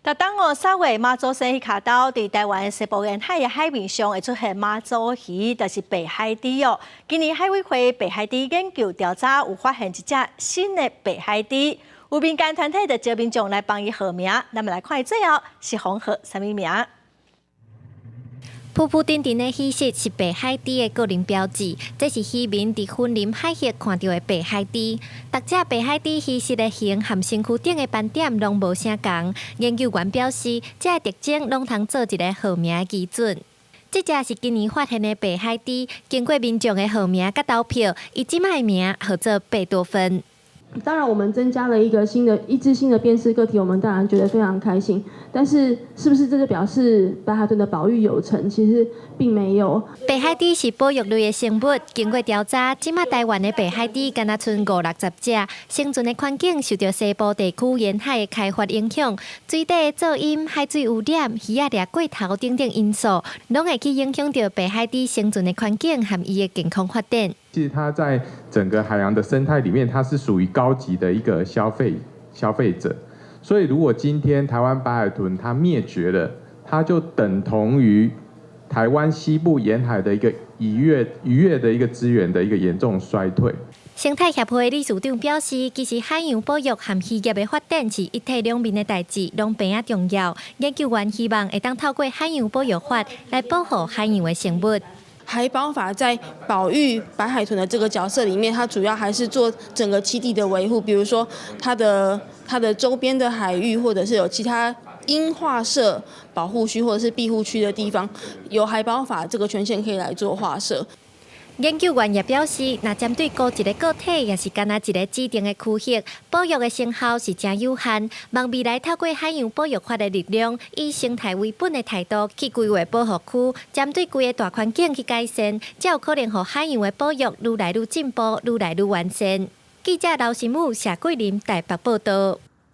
逐当3月马祖生去卡岛，伫台湾西部沿海的海面上会出现马祖鱼，就是白海猪哦。今年海委会白海猪研究调查有发现一只新的白海猪，有民间团体就招民众来帮伊号名。咱们来看伊最后是红号什么名？浮浮沉沉的鱼色是白海猪的个人标志，这是渔民伫粉林海域看到的白海猪。逐只白海猪鱼色的形和身躯顶的斑点拢无啥共。研究员表示，这个特征拢通做一个号名的基准。这只是今年发现的白海猪，经过民众的号名甲投票，以即卖名号做贝多芬。当然，我们增加了一只新的辨识个体，我们当然觉得非常开心。但是，是不是这就表示白海豚的保育有成？其实并没有。白海猪是保育类的生物，经过调查，即马台湾的白海猪敢若剩50-60只，生存的环境受到西部地区沿海的开发影响，水底的噪音、海水污染、鱼仔掠过头等等因素，拢会去影响到白海猪生存的环境和伊的健康发展。其实它在整个海洋的生态里面，它是属于高级的一个消费者。所以，如果今天台湾白海豚它灭绝了，它就等同于台湾西部沿海的一个渔业的一个资源的一个严重衰退。生态协会理事长表示，其实海洋保育和渔业的发展是一体两面的代志，拢平啊重要。研究员希望会当透过海洋保育法来保护海洋的生物。海保法在保育白海豚的这个角色里面，它主要还是做整个栖地的维护，比如说它的周边的海域，或者是有其他应划设保护区或者是庇护区的地方，由海保法这个权限可以来做划设。研究员也表示，若针对孤一个个体，也是干那一个指定的区域，保育的成效是真有限。望未来透过海洋保育法的力量，以生态为本的态度去规划保护区，针对规个大环境去改善，才有可能让海洋的保育愈来愈进步，愈来愈完善。记者刘新武、谢桂林台北报道。